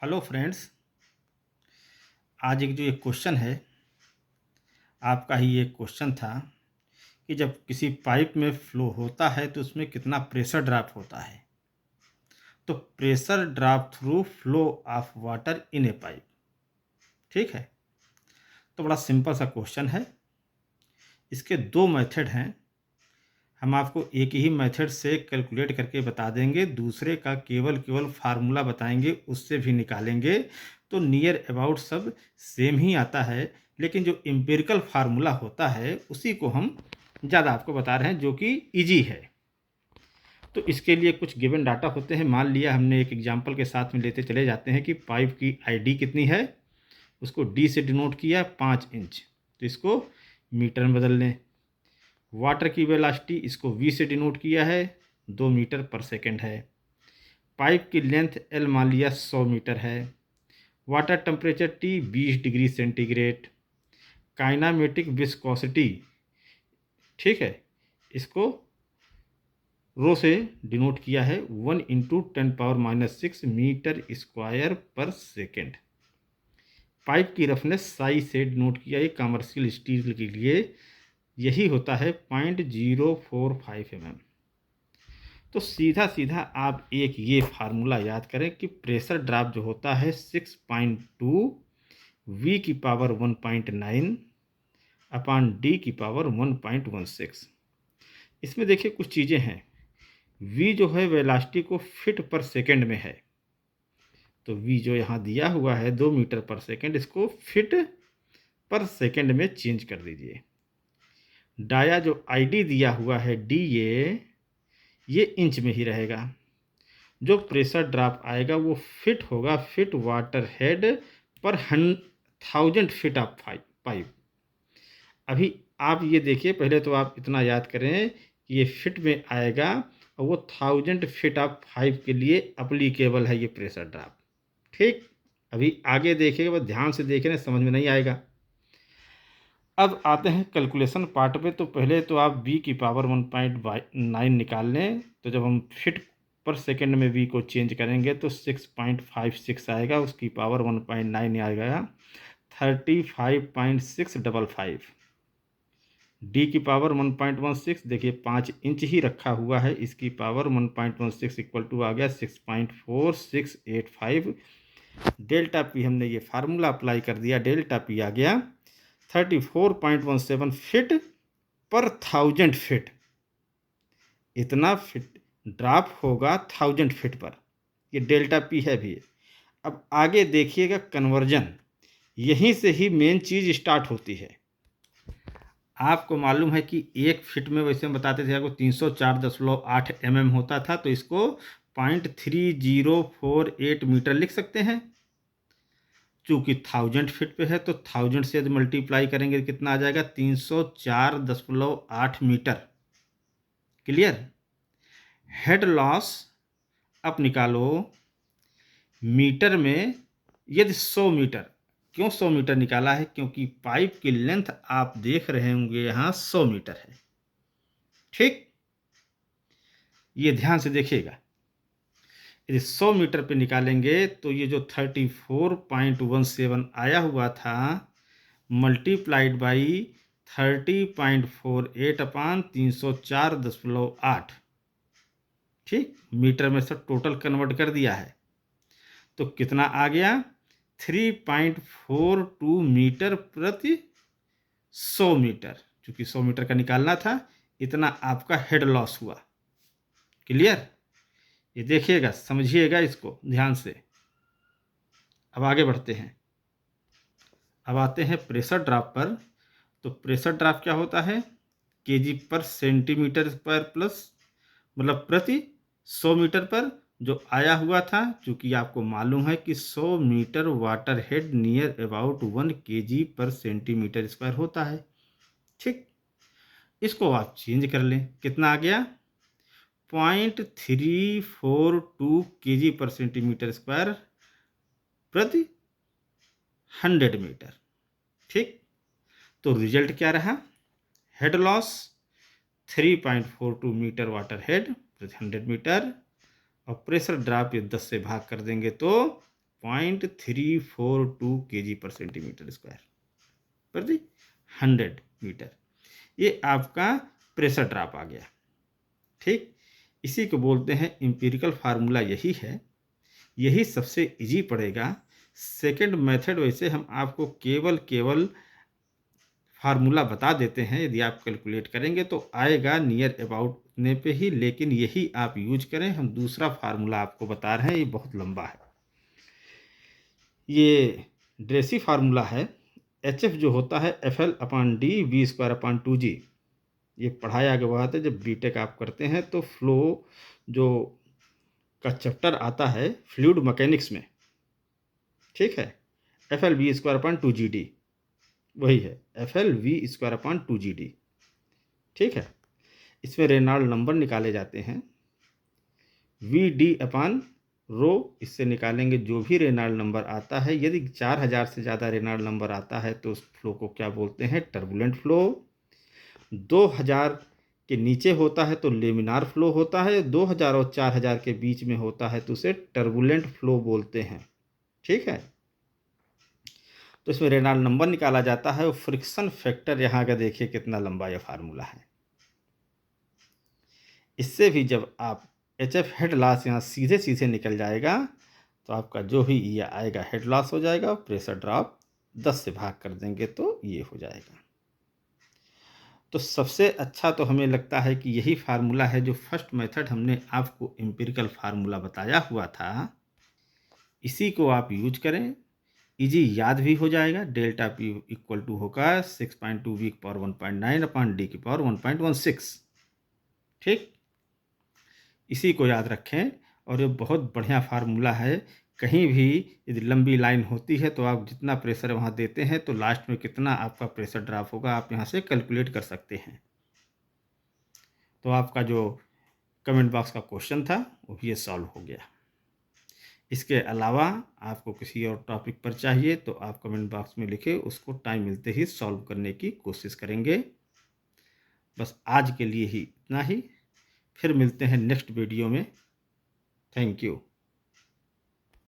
Hello friends. आज एक जो एक क्वेश्चन है, आपका ही एक क्वेश्चन था कि जब किसी पाइप में फ्लो होता है तो उसमें कितना प्रेशर ड्रॉप होता है। तो pressure drop through flow of water in A pipe. ठीक है, तो बड़ा सिंपल सा क्वेश्चन है। इसके दो मेथड हैं। हम आपको एक ही मेथड से कैलकुलेट करके बता देंगे, दूसरे का केवल फार्मूला बताएंगे, उससे भी निकालेंगे। तो नियर अबाउट सब सेम ही आता है, लेकिन जो एम्पिरिकल फार्मूला होता है उसी को हम ज़्यादा आपको बता रहे हैं, जो कि इजी है। तो इसके लिए कुछ गिवन डाटा होते हैं। मान लिया हमने एक एग्जांपल के साथ में लेते चले जाते हैं कि पाइप की आईडी कितनी है, उसको डी से डिनोट किया 5 इंच, तो इसको मीटर में बदल लें। वाटर की वेलोसिटी इसको वी से डिनोट किया है, 2 मीटर पर सेकेंड है। पाइप की लेंथ एल मान लिया 100 मीटर है। Water temperature T 20 degree centigrade. Kinematic viscosity, ठीक है, इसको रो से डिनोट किया है 1 × 10⁻⁻6 मीटर स्क्वायर पर सेकेंड। पाइप की रफनेस साई से डिनोट किया है कमर्शियल स्टील के लिए, यही होता है 0.045 mm। तो सीधा सीधा आप एक ये फार्मूला याद करें कि प्रेशर ड्रॉप जो होता है 6.2 वी की पावर 1.9 अपॉन डी की पावर 1.16। इसमें देखिए कुछ चीज़ें हैं। वी जो है वेलोसिटी को फीट पर सेकेंड में है, तो वी जो यहाँ दिया हुआ है 2 मीटर पर सेकेंड, इसको फीट पर सेकेंड में चेंज कर दीजिए। डाया जो आईडी दिया हुआ है डी ये इंच में ही रहेगा। जो प्रेशर ड्रॉप आएगा वो फिट होगा, फिट वाटर हेड पर 1000 फीट ऑफ पाइप। अभी आप ये देखिए, पहले तो आप इतना याद करें कि ये फिट में आएगा और वो 1000 फीट ऑफ पाइप के लिए अप्लीकेबल है ये प्रेशर ड्रॉप। ठीक, अभी आगे देखिएगा, बस ध्यान से देखें, समझ में नहीं आएगा। अब आते हैं कैलकुलेशन पार्ट पे। तो पहले तो आप वी की पावर 1.9 निकाल लें। तो जब हम फीट पर सेकेंड में वी को चेंज करेंगे तो 6.56 आएगा, उसकी पावर 1.9 आएगा 35.655। डी की पावर 1.16, देखिए 5 इंच ही रखा हुआ है, इसकी पावर 1.16 इक्वल टू आ गया 6.4685। डेल्टा पी हमने ये फार्मूला अप्लाई कर दिया, डेल्टा पी आ गया 34.17 फीट पर 1000 फीट। इतना फीट ड्रॉप होगा 1000 फीट पर, ये डेल्टा पी है भी। अब आगे देखिएगा कन्वर्जन, यहीं से ही मेन चीज़ स्टार्ट होती है। आपको मालूम है कि एक फीट में, वैसे हम बताते थे आपको 304.8 mm होता था, तो इसको 0.3048 मीटर लिख सकते हैं। चूँकि 1000 फीट पे है तो 1000 से यदि मल्टीप्लाई करेंगे तो कितना आ जाएगा, 304.8 मीटर। क्लियर। हेड लॉस अब निकालो मीटर में। यदि 100 मीटर, क्यों 100 मीटर निकाला है, क्योंकि पाइप की लेंथ आप देख रहे होंगे यहाँ 100 मीटर है। ठीक, ये ध्यान से देखिएगा। यदि 100 मीटर पे निकालेंगे तो ये जो 34.17 आया हुआ था मल्टीप्लाइड बाई 30.48 अपान 304.8, ठीक, मीटर में सब टोटल कन्वर्ट कर दिया है। तो कितना आ गया, 3.42 मीटर प्रति 100 मीटर। चूँकि 100 मीटर का निकालना था, इतना आपका हेड लॉस हुआ। क्लियर। ये देखिएगा, समझिएगा इसको ध्यान से। अब आगे बढ़ते हैं। अब आते हैं प्रेशर ड्रॉप पर। तो प्रेशर ड्रॉप क्या होता है, केजी पर सेंटीमीटर पर प्लस, मतलब प्रति 100 मीटर पर जो आया हुआ था। चूँकि आपको मालूम है कि 100 metre water head near about 1 kg पर सेंटीमीटर स्क्वायर होता है। ठीक, इसको आप चेंज कर लें, कितना आ गया, 0.342 केजी पर सेंटीमीटर स्क्वायर प्रति 100 मीटर। ठीक, तो रिजल्ट क्या रहा, head loss 3.42 metre water head प्रति 100 मीटर, और प्रेशर ड्रॉप ये 10 से भाग कर देंगे तो 0.342 kg पर सेंटीमीटर स्क्वायर प्रति 100 मीटर। ये आपका प्रेशर ड्रॉप आ गया। ठीक, इसी को बोलते हैं एम्पिरिकल फार्मूला। यही है, यही सबसे इजी पड़ेगा। सेकंड मेथड वैसे हम आपको केवल फार्मूला बता देते हैं, यदि आप कैलकुलेट करेंगे तो आएगा नियर अबाउट उतने पे ही, लेकिन यही आप यूज करें। हम दूसरा फार्मूला आपको बता रहे हैं, ये बहुत लंबा है। ये ड्रेसी फार्मूला है। HF जो होता है FL/D V²/2G। ये पढ़ाया गया हुआ था जब बीटेक आप करते हैं तो फ्लो जो का चैप्टर आता है फ्लूइड मैकेनिक्स में, ठीक है, FL/V²/2GD वही है, FL/V²/2GD। ठीक है, इसमें रेनॉल्ड नंबर निकाले जाते हैं, VD/रो। इससे निकालेंगे जो भी रेनॉल्ड नंबर आता है। यदि 4000 से ज़्यादा रेनॉल्ड नंबर आता है तो उस फ्लो को क्या बोलते हैं? Turbulent flow. 2000 के नीचे होता है तो लेमिनार फ्लो होता है। 2000 और 4000 के बीच में होता है तो उसे टर्बुलेंट फ्लो बोलते हैं। ठीक है, तो इसमें रेनॉल्ड नंबर निकाला जाता है और फ्रिक्शन फैक्टर यहाँ का देखिए कितना लंबा यह फार्मूला है। इससे भी जब आप HF हेड लॉस यहाँ सीधे सीधे निकल जाएगा तो आपका जो भी ये आएगा हेड लॉस हो जाएगा। प्रेशर ड्रॉप 10 से भाग कर देंगे तो ये हो जाएगा। तो सबसे अच्छा तो हमें लगता है कि यही फार्मूला है, जो फर्स्ट मेथड हमने आपको एम्पिरिकल फार्मूला बताया हुआ था। इसी को आप यूज करें, इजी याद भी हो जाएगा। डेल्टा P इक्वल टू होगा 6.2 V की पावर 1.9/D की पावर 1.16। ठीक, इसी को याद रखें। और ये बहुत बढ़िया फार्मूला है। कहीं भी यदि लंबी लाइन होती है तो आप जितना प्रेशर वहाँ देते हैं तो लास्ट में कितना आपका प्रेशर ड्रॉप होगा आप यहाँ से कैलकुलेट कर सकते हैं। तो आपका जो कमेंट बॉक्स का क्वेश्चन था वो भी ये सॉल्व हो गया। इसके अलावा आपको किसी और टॉपिक पर चाहिए तो आप कमेंट बॉक्स में लिखे, उसको टाइम मिलते ही सॉल्व करने की कोशिश करेंगे। बस आज के लिए ही इतना ही, फिर मिलते हैं नेक्स्ट वीडियो में। Thank you.